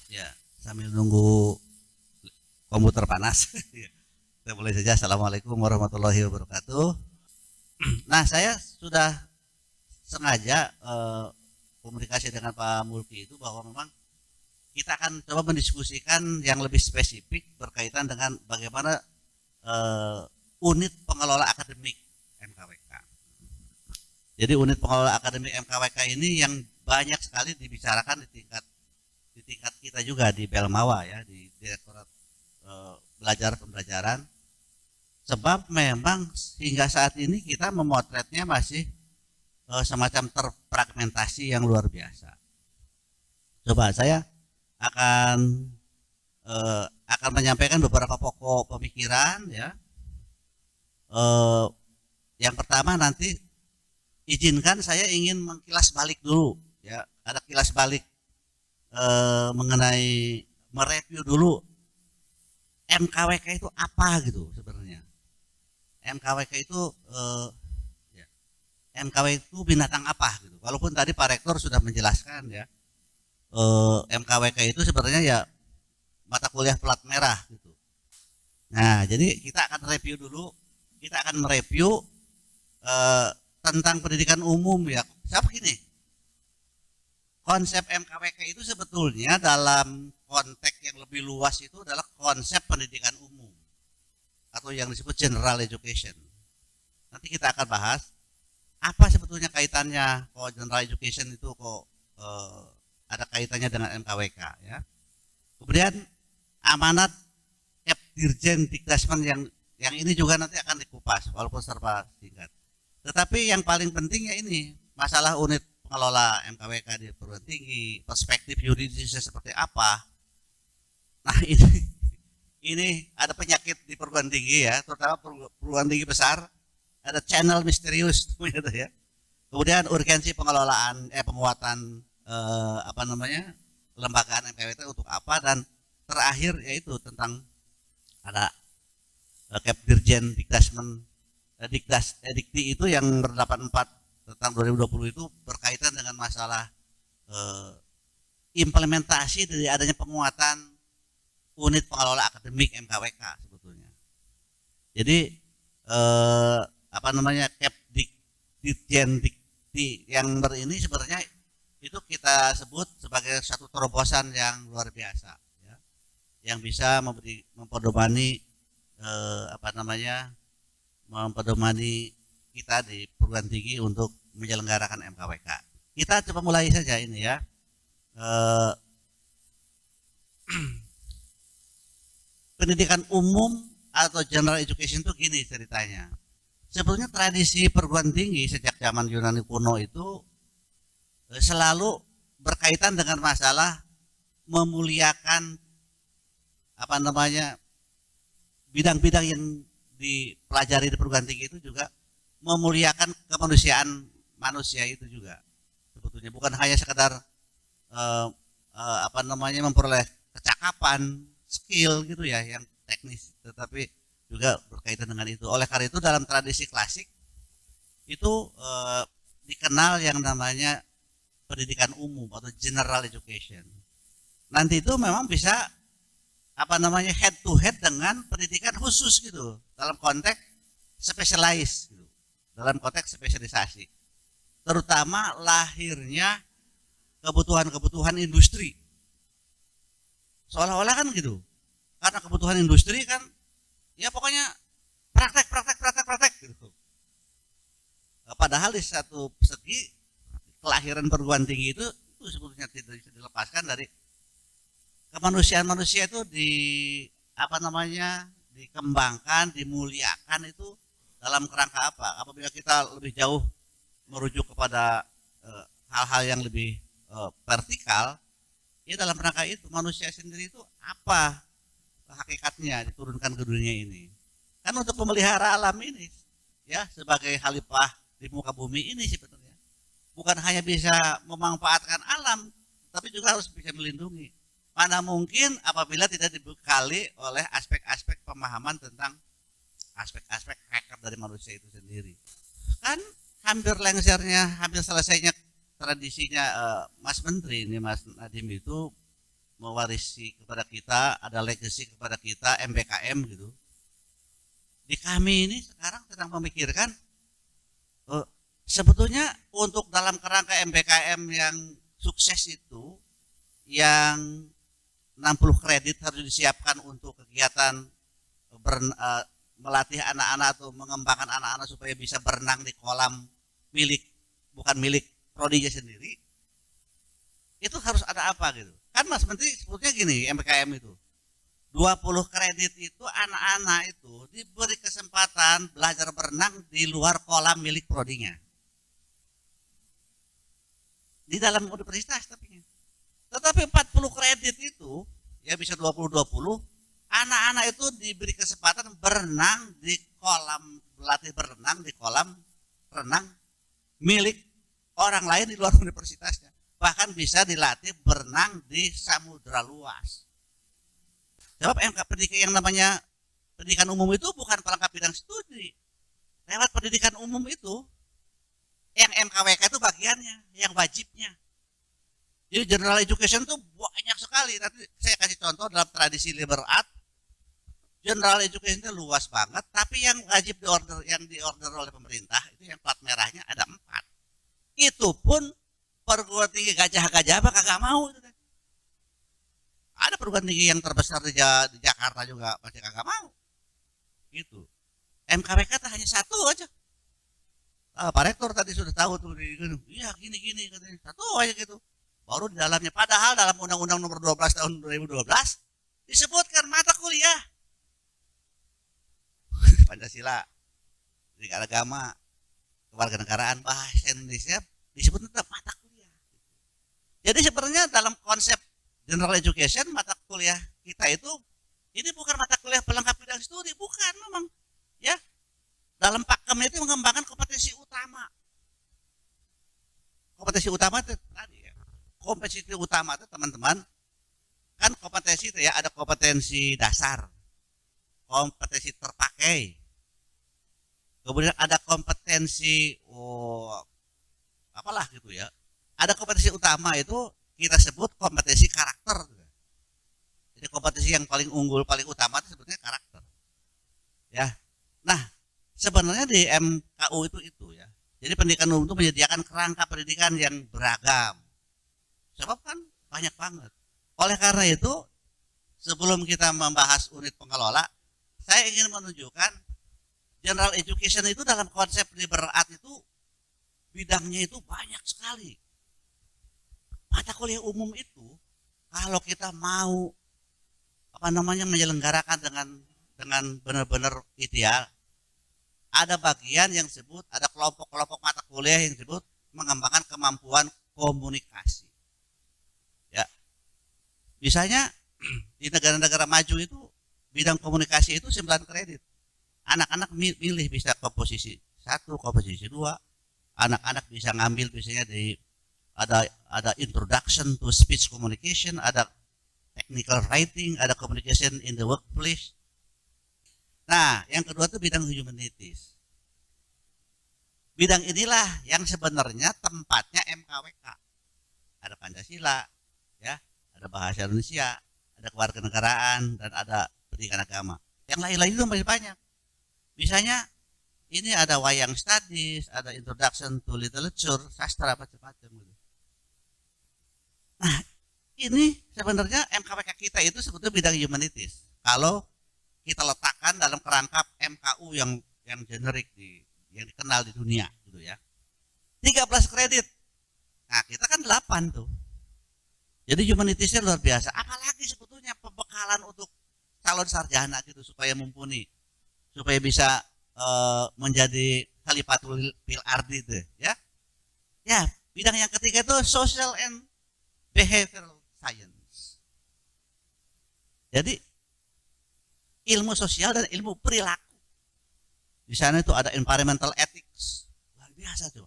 Ya, sambil nunggu komputer panas, kita mulai saja. Assalamualaikum warahmatullahi wabarakatuh. Nah, saya sudah sengaja komunikasi dengan Pak Mulki itu bahwa memang kita akan coba mendiskusikan yang lebih spesifik berkaitan dengan bagaimana unit pengelola akademik MKWK. Jadi unit pengelola akademik MKWK ini yang banyak sekali dibicarakan di tingkat kita juga di Belmawa ya, di Direktorat Belajar Pembelajaran, sebab memang hingga saat ini kita memotretnya masih semacam terfragmentasi yang luar biasa. Coba saya akan menyampaikan beberapa pokok pemikiran ya. Yang pertama, nanti izinkan saya ingin mengkilas balik dulu ya, ada kilas balik mengenai mereview dulu MKWK itu apa gitu sebenarnya. MKWK itu ya, MKWK itu binatang apa gitu. Walaupun tadi Pak Rektor sudah menjelaskan ya, MKWK itu sebenarnya ya mata kuliah plat merah gitu. Nah, jadi kita akan review dulu, kita akan mereview tentang pendidikan umum ya. Siapa gini? Konsep MKWK itu sebetulnya dalam konteks yang lebih luas itu adalah konsep pendidikan umum atau yang disebut general education. Nanti kita akan bahas apa sebetulnya kaitannya kok general education itu kok ada kaitannya dengan MKWK ya. Kemudian amanat Dirjen Dikdasmen yang ini juga nanti akan dikupas walaupun serba singkat. Tetapi yang paling pentingnya ini masalah unit pengelola MKWK di perguruan tinggi, perspektif yuridisnya seperti apa. Nah, ini ada penyakit di perguruan tinggi ya, terutama perguruan tinggi besar, ada channel misterius gitu ya. Kemudian urgensi pengelolaan penguatan lembagaan MKWK untuk apa, dan terakhir yaitu tentang ada Dirjen Dikdasmen Dikti itu yang ber-84 tentang 2020 itu berkaitan dengan masalah implementasi dari adanya penguatan unit pengelola akademik MKWK sebetulnya. Jadi Dirjen Dikti yang ini sebenarnya itu kita sebut sebagai satu terobosan yang luar biasa ya, yang bisa mempedomani mempedomani kita di perguruan tinggi untuk menyelenggarakan MKWK. Kita coba mulai saja ini ya. Pendidikan umum atau general education itu gini ceritanya. Sebetulnya tradisi perguruan tinggi sejak zaman Yunani kuno itu selalu berkaitan dengan masalah memuliakan bidang-bidang yang dipelajari di perguruan tinggi itu juga memuliakan kemanusiaan manusia itu juga sebetulnya, bukan hanya sekedar memperoleh kecakapan, skill gitu ya yang teknis, tetapi juga berkaitan dengan itu. Oleh karena itu dalam tradisi klasik itu dikenal yang namanya pendidikan umum atau general education. Nanti itu memang bisa head to head dengan pendidikan khusus gitu dalam konteks specialized gitu, dalam konteks spesialisasi, terutama lahirnya kebutuhan-kebutuhan industri seolah-olah kan gitu, karena kebutuhan industri kan ya pokoknya praktek gitu. Padahal di satu segi kelahiran perguruan tinggi itu sebetulnya tidak bisa dilepaskan dari kemanusiaan manusia itu dikembangkan, dimuliakan itu dalam kerangka apa? Apabila kita lebih jauh merujuk kepada hal-hal yang lebih vertikal, ya dalam rangka itu manusia sendiri itu apa hakikatnya diturunkan ke dunia ini? Kan untuk memelihara alam ini, ya sebagai khalifah di muka bumi ini sebetulnya. Bukan hanya bisa memanfaatkan alam, tapi juga harus bisa melindungi. Mana mungkin apabila tidak dibekali oleh aspek-aspek pemahaman tentang aspek-aspek hakikat dari manusia itu sendiri. Kan hampir selesainya tradisinya Mas Menteri ini, Mas Nadiem itu mewarisi kepada kita, ada legacy kepada kita MBKM gitu. Di kami ini sekarang sedang memikirkan sebetulnya untuk dalam kerangka MBKM yang sukses itu yang 60 kredit harus disiapkan untuk kegiatan melatih anak-anak atau mengembangkan anak-anak supaya bisa berenang di kolam bukan milik prodinya sendiri. Itu harus ada apa gitu. Kan Mas Menteri sebutnya gini, MBKM itu 20 kredit itu anak-anak itu diberi kesempatan belajar berenang di luar kolam milik prodinya. Di dalam universitas tetapi 40 kredit itu ya bisa 20-20, anak-anak itu diberi kesempatan berenang di kolam, berlatih berenang di kolam renang milik orang lain di luar universitasnya. Bahkan bisa dilatih berenang di samudra luas. Sebab pendidikan yang namanya pendidikan umum itu bukan pelengkap bidang studi. Lewat pendidikan umum itu, yang MKWK itu bagiannya, yang wajibnya. Jadi general education itu banyak sekali. Nanti saya kasih contoh dalam tradisi liberal art. General education itu luas banget, tapi yang wajib yang diorder oleh pemerintah itu yang plat merahnya ada 4. Itu pun perguruan tinggi gajah-gajah apa kagak mau. Ada perguruan tinggi yang terbesar di Jakarta juga pasti kagak mau. Gitu. MKWK hanya 1 aja. Pak Rektor tadi sudah tahu tuh, iya gini katanya, 1 aja gitu. Baru di dalamnya, padahal dalam Undang-Undang nomor 12 tahun 2012 disebutkan mata kuliah Pancasila, pendidikan agama, kewarganegaraan, bahasa Indonesia disebut tetap mata kuliah. Jadi sebenarnya dalam konsep general education mata kuliah kita itu ini bukan mata kuliah pelengkap bidang studi, bukan memang ya. Dalam pakem itu mengembangkan kompetensi utama. Kompetensi utama itu tadi ya. Kompetensi utama itu teman-teman kan kompetensi itu ya, ada kompetensi dasar, kompetensi terpakai, kemudian ada kompetensi apalah gitu ya, ada kompetensi utama itu kita sebut kompetensi karakter. Jadi kompetensi yang paling unggul, paling utama itu sebutnya karakter ya. Nah sebenarnya di MKU itu ya, jadi pendidikan umum itu menyediakan kerangka pendidikan yang beragam, sebab kan banyak banget. Oleh karena itu sebelum kita membahas unit pengelola, saya ingin menunjukkan general education itu dalam konsep liberal art itu bidangnya itu banyak sekali. Mata kuliah umum itu kalau kita mau menyelenggarakan dengan benar-benar ideal, ada bagian yang disebut, ada kelompok-kelompok mata kuliah yang disebut mengembangkan kemampuan komunikasi. Ya, misalnya di negara-negara maju itu bidang komunikasi itu 9 kredit. Anak-anak milih bisa komposisi 1, komposisi 2. Anak-anak bisa ngambil biasanya ada introduction to speech communication, ada technical writing, ada communication in the workplace. Nah, yang kedua itu bidang humanities. Bidang inilah yang sebenarnya tempatnya MKWK. Ada Pancasila, ya, ada bahasa Indonesia, ada kewarganegaraan, dan ada pendidikan agama. Yang lain-lain itu masih banyak. Misalnya ini ada wayang studies, ada introduction to literature, sastra, macam-macam gitu. Nah, ini sebenarnya MKWK kita itu sebetulnya bidang humanities. Kalau kita letakkan dalam kerangka MKU yang generik yang dikenal di dunia gitu ya. 13 kredit. Nah, kita kan 8 tuh. Jadi humanitiesnya luar biasa. Apalagi sebetulnya pembekalan untuk calon sarjana gitu supaya mumpuni, supaya bisa menjadi khalifatul fil ardi itu ya. Ya, bidang yang ketiga itu social and behavioral science. Jadi ilmu sosial dan ilmu perilaku. Di sana itu ada environmental ethics. Luar biasa tuh.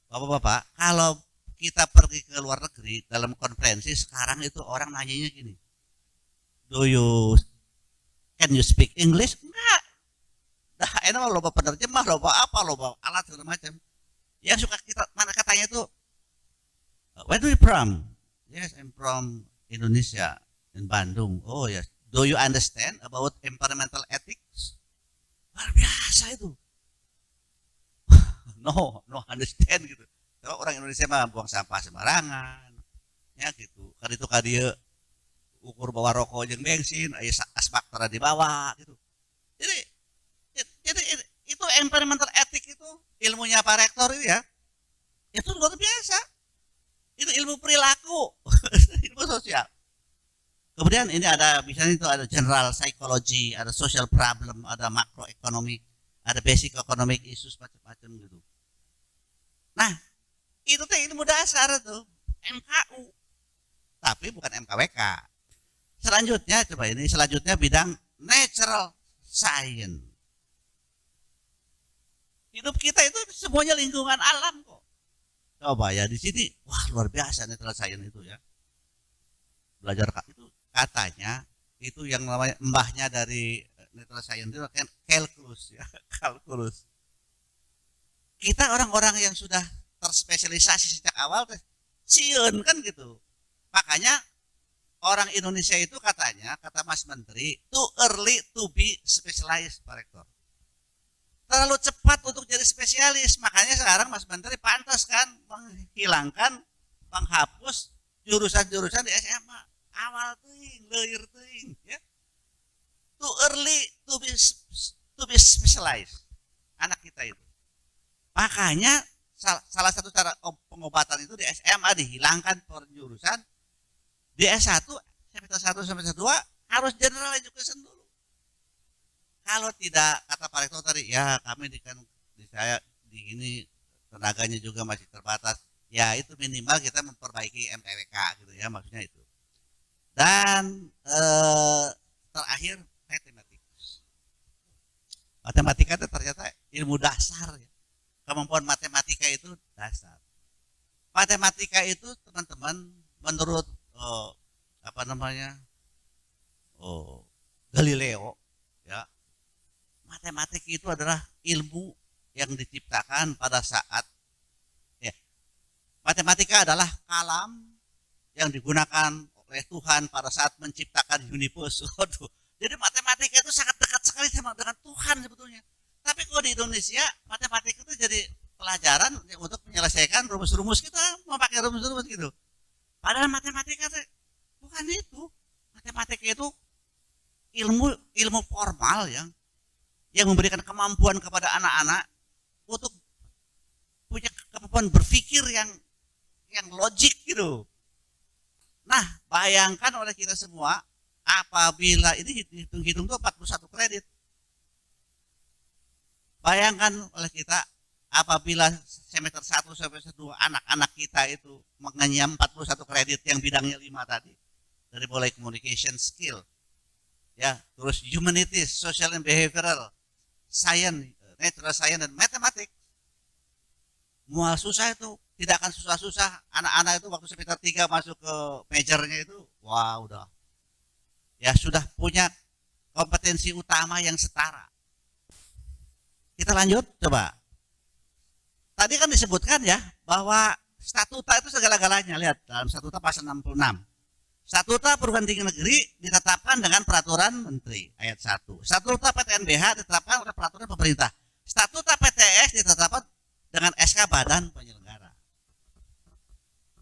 Bapak-bapak, kalau kita pergi ke luar negeri dalam konferensi sekarang itu orang nanyanya gini. Can you speak English? Enggak. Nah, enak loba penerjemah, loba apa, loba alat segala macam. Yang suka kita mana katanya itu, where do you from? Yes, I'm from Indonesia in Bandung. Oh ya, do you understand about environmental ethics? Luar biasa itu. No understand gitu. Kalau orang Indonesia mah buang sampah sembarangan, ya gitu. Kan itu dia ukur bawa rokok jeung bensin, aya asbak tara dibawa gitu. Jadi jadi itu environmental ethics itu ilmunya Pak Rektor itu ya, itu luar biasa. Itu ilmu perilaku, ilmu sosial. Kemudian ini ada misalnya itu ada general psychology, ada social problem, ada macroeconomic, ada basic economic issues macam-macam gitu. Nah, itu teh ilmu dasar tuh, MKU. Tapi bukan MKWK. Selanjutnya bidang natural science. Hidup kita itu semuanya lingkungan alam kok. Coba ya di sini, wah luar biasa natural science itu ya. Belajar itu katanya itu yang namanya mbahnya dari natural science itu kan kalkulus ya, kalkulus. Kita orang-orang yang sudah terspesialisasi sejak awal sieun kan gitu. Makanya orang Indonesia itu katanya, kata Mas Menteri, too early to be specialized, Pak Rektor. Terlalu cepat untuk jadi spesialis, makanya sekarang Mas Menteri pantas kan menghapus jurusan-jurusan di SMA. Awal teuing, leuir teuing, ya. Too early to be specialized. Anak kita itu. Makanya salah satu cara pengobatan itu di SMA dihilangkan perjurusan. Di S1, semester 1 semester 2 harus general education dulu. Kalau tidak, kata Pak Rektor tadi, ya kami di saya di ini tenaganya juga masih terbatas. Ya itu minimal kita memperbaiki MTWK gitu ya, maksudnya itu. Dan terakhir matematika itu ternyata ilmu dasar ya. Kemampuan matematika itu dasar. Matematika itu teman-teman menurut Galileo ya, matematik itu adalah ilmu yang diciptakan pada saat ya, matematika adalah kalam yang digunakan oleh Tuhan pada saat menciptakan universe. Waduh, jadi matematika itu sangat dekat sekali sama dengan Tuhan sebetulnya. Tapi kalau di Indonesia matematika itu jadi pelajaran untuk menyelesaikan rumus-rumus, kita memakai rumus-rumus gitu. Padahal matematika itu bukan itu. Matematika itu ilmu formal yang memberikan kemampuan kepada anak-anak untuk punya kemampuan berpikir yang logik gitu. Nah, bayangkan oleh kita semua apabila ini hitung-hitung itu 41 kredit. Bayangkan oleh kita apabila semester 1 semester 2 anak-anak kita itu mengenyam 41 kredit yang bidangnya 5 tadi. Dari mulai communication skill, ya, terus humanities, social and behavioral, science, natural science dan matematik. Mual susah itu, tidak akan susah-susah. Anak-anak itu waktu semester 3 masuk ke majornya itu, wah udah. Ya sudah punya kompetensi utama yang setara. Kita lanjut coba. Tadi kan disebutkan ya bahwa statuta itu segala-galanya. Lihat dalam statuta pasal 66. Statuta perguruan tinggi negeri ditetapkan dengan peraturan menteri ayat 1. Statuta PTNBH ditetapkan oleh peraturan pemerintah. Statuta PTS ditetapkan dengan SK badan penyelenggara.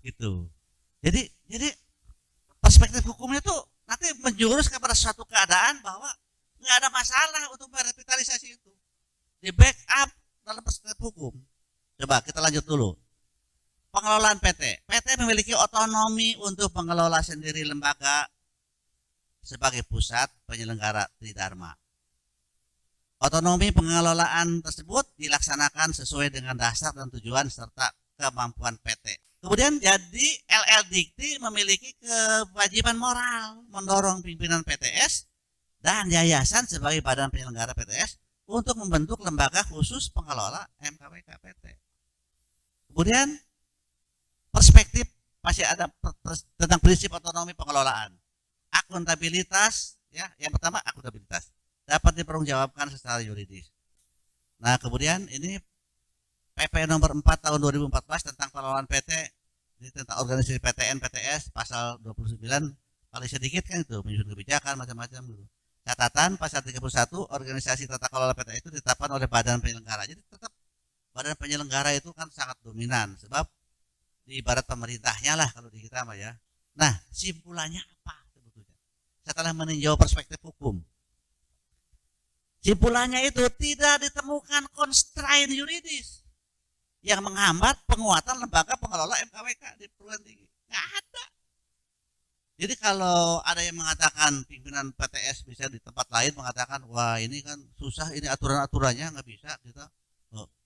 Gitu. Jadi perspektif hukumnya tuh nanti menjurus kepada suatu keadaan bahwa nggak ada masalah untuk merevitalisasi itu. Di backup dalam perspektif hukum. Coba kita lanjut dulu. Pengelolaan PT. PT memiliki otonomi untuk mengelola sendiri lembaga sebagai pusat penyelenggara Tridharma. Otonomi pengelolaan tersebut dilaksanakan sesuai dengan dasar dan tujuan serta kemampuan PT. Kemudian jadi LL Dikti memiliki kewajiban moral mendorong pimpinan PTS dan yayasan sebagai badan penyelenggara PTS untuk membentuk lembaga khusus pengelola MKWK PT. Kemudian perspektif masih ada tentang prinsip otonomi pengelolaan. Akuntabilitas, ya, yang pertama akuntabilitas dapat dipertanggungjawabkan secara yuridis. Nah, kemudian ini PP nomor 4 tahun 2014 tentang pengelolaan PT Ini tentang organisasi PTN PTS pasal 29 paling sedikit kan itu menyusun kebijakan macam-macam gitu. Catatan pasal 31 organisasi tata kelola PTS itu ditetapkan oleh badan penyelenggara. Jadi tetap badan penyelenggara itu kan sangat dominan sebab di ibarat pemerintahnya lah kalau di kita mah ya. Nah, simpulannya apa sebetulnya? Setelah meninjau perspektif hukum, simpulannya itu tidak ditemukan constraint yuridis yang menghambat penguatan lembaga pengelola MKWK di perguruan tinggi. Nggak ada. Jadi kalau ada yang mengatakan pimpinan PTS bisa di tempat lain mengatakan, wah ini kan susah, ini aturan-aturannya nggak bisa kita,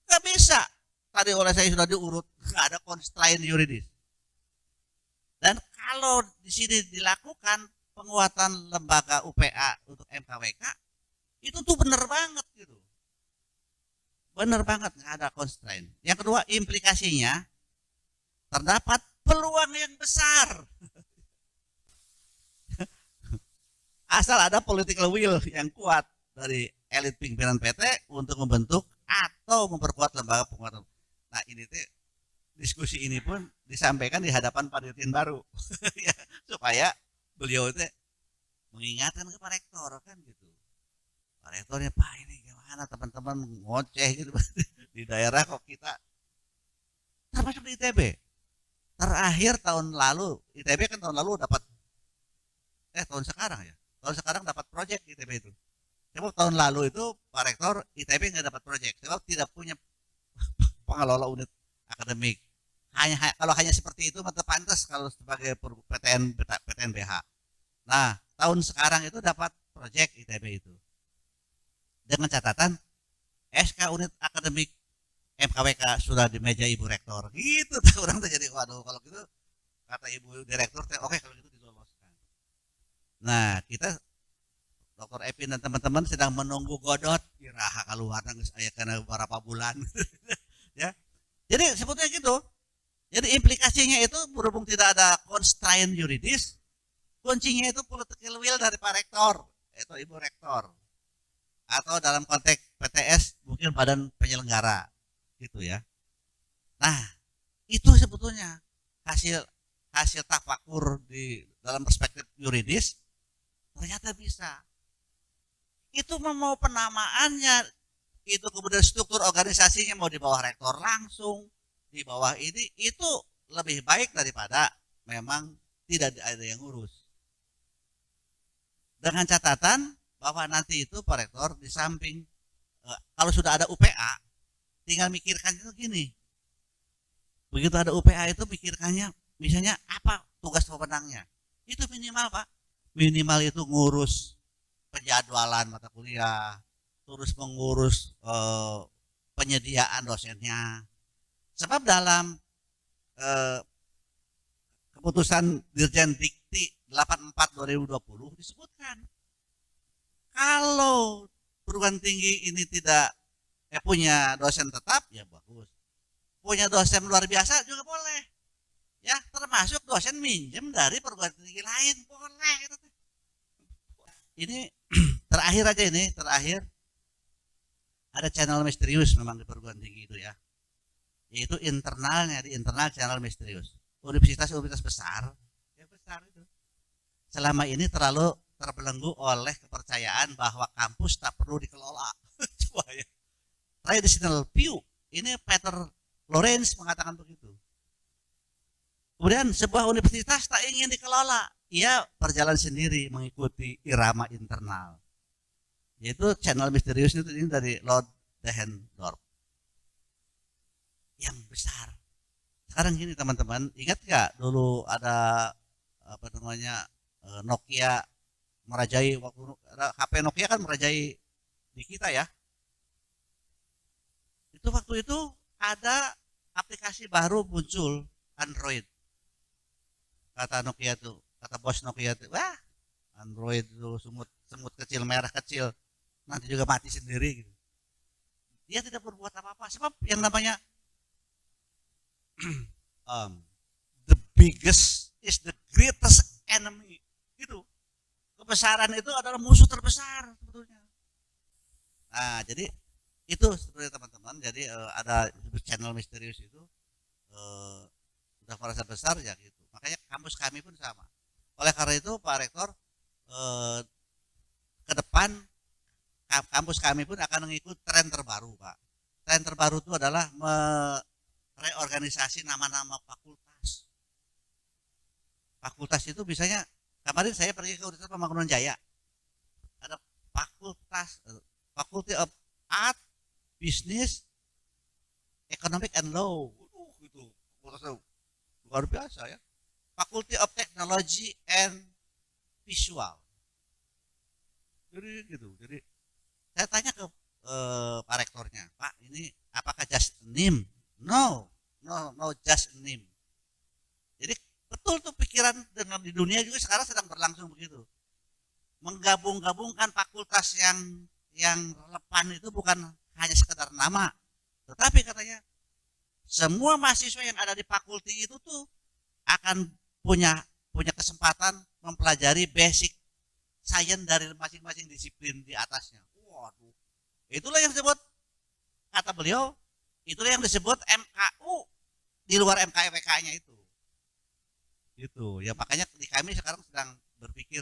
nggak bisa. Tadi oleh saya sudah diurut, nggak ada constraint yuridis. Dan kalau di sini dilakukan penguatan lembaga UPA untuk MKWK, itu tuh benar banget gitu. Benar banget, nggak ada constraint. Yang kedua, implikasinya terdapat peluang yang besar. Asal ada political will yang kuat dari elit pimpinan PT untuk membentuk atau memperkuat lembaga penguatan. Nah ini tuh diskusi ini pun disampaikan di hadapan Pak Dirjen baru ya, supaya beliau itu mengingatkan ke Pak Rektor kan gitu. Pak Rektornya, Pak ini gimana teman-teman ngoceh gitu di daerah kok kita, termasuk di ITB. Terakhir tahun lalu ITB kan tahun lalu dapat tahun sekarang ya. Tahun sekarang dapat proyek ITB itu. Sebab tahun lalu itu Pak Rektor ITB nggak dapat proyek sebab tidak punya pengelola unit akademik. Kalau hanya seperti itu maka pantas kalau sebagai PTN BH. Nah, tahun sekarang itu dapat proyek ITB itu. Dengan catatan SK unit akademik MKWK sudah di meja Ibu Rektor. Gitu tuh orang tuh jadi waduh kalau gitu kata Ibu Direktur oke kalau gitu diloloskan. Nah, kita Dr. Epin dan teman-teman sedang menunggu Godot kiraha keluar nangis aya karena beberapa bulan. Ya. Jadi sebetulnya gitu. Jadi implikasinya itu berhubung tidak ada constraint yuridis, kuncinya itu political will dari Pak Rektor atau Ibu Rektor. Atau dalam konteks PTS mungkin badan penyelenggara gitu ya. Nah, itu sebetulnya hasil tafakur di dalam perspektif yuridis ternyata bisa. Itu mau penamaannya, itu kemudian struktur organisasinya mau di bawah rektor langsung, di bawah ini, itu lebih baik daripada memang tidak ada yang ngurus. Dengan catatan bahwa nanti itu Pak Rektor di samping kalau sudah ada UPA, tinggal mikirkan itu gini. Begitu ada UPA itu pikirkannya misalnya apa tugas pemenangnya. Itu minimal Pak. Minimal itu ngurus penjadwalan mata kuliah, terus mengurus penyediaan dosennya. Sebab dalam keputusan Dirjen Dikti 84/2020 disebutkan kalau perguruan tinggi ini tidak punya dosen tetap ya bagus. Punya dosen luar biasa juga boleh. Ya, termasuk dosen minjem dari perguruan tinggi lain boleh gitu. Ini terakhir aja ini, terakhir ada channel misterius memang di perguruan tinggi itu ya. Yaitu internalnya, di internal channel misterius. Universitas besar, ya besar itu. Selama ini terlalu terbelenggu oleh kepercayaan bahwa kampus tak perlu dikelola. Coba ya. Traditional view, ini Peter Lawrence mengatakan begitu. Kemudian sebuah universitas tak ingin dikelola, ia berjalan sendiri mengikuti irama internal. Yaitu channel misterius itu ini dari Lord Dahendorf. Yang besar. Sekarang gini teman-teman, ingat gak dulu ada apa namanya Nokia merajai waktu HP Nokia kan merajai di kita ya. Itu waktu itu ada aplikasi baru muncul Android. Kata Nokia tuh, kata bos Nokia tuh, wah Android itu semut kecil merah kecil nanti juga mati sendiri gitu. Dia tidak berbuat apa-apa sebab yang namanya the biggest is the greatest enemy gitu. Kebesaran itu adalah musuh terbesar sebetulnya. Nah, jadi itu sebetulnya teman-teman. Jadi ada channel misterius itu udah merasa besar ya gitu. Makanya kampus kami pun sama. Oleh karena itu Pak Rektor, ke depan kampus kami pun akan mengikut tren terbaru, Pak. Tren terbaru itu adalah mereorganisasi nama-nama fakultas. Fakultas itu misalnya kemarin saya pergi ke Universitas Pembangunan Jaya, ada fakultas Faculty of Art, Business, Economic and Law. Gitu. Luar biasa ya. Faculty of Technology and Visual. Jadi gitu. Jadi saya tanya ke Pak Rektornya, Pak, ini apakah just name? No, just name. Jadi betul tuh pikiran dengan di dunia juga sekarang sedang berlangsung begitu. Menggabung-gabungkan fakultas yang relevan itu bukan hanya sekedar nama, tetapi katanya semua mahasiswa yang ada di fakulti itu tuh akan punya kesempatan mempelajari basic science dari masing-masing disiplin di atasnya. Waduh, itulah yang disebut, kata beliau, itulah yang disebut MKU di luar MKWK-nya itu. Itu ya, makanya di kami sekarang sedang berpikir,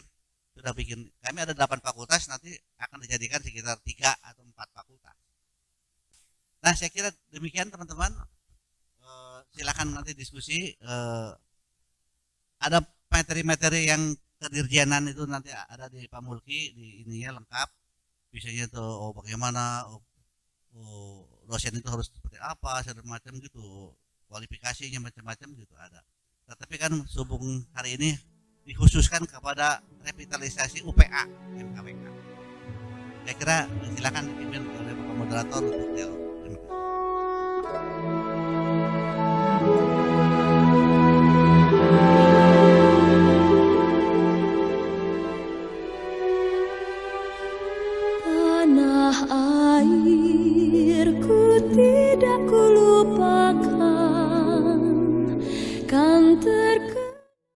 sudah bikin, kami ada 8 fakultas, nanti akan dijadikan sekitar 3 atau 4 fakultas. Nah, saya kira demikian teman-teman. Silakan nanti diskusi. Ada materi-materi yang kedirjenan itu nanti ada di Pak Mulki, di ininya lengkap. Biasanya itu bagaimana dosen itu harus seperti apa, segala macam gitu, kualifikasinya macam-macam gitu ada. Tetapi kan sehubung hari ini dikhususkan kepada revitalisasi UPA MKWK. Saya kira silakan dipimpin oleh Bapak Moderator untuk dialog. Terima kasih. Tanah airku tidak kulupakan, kan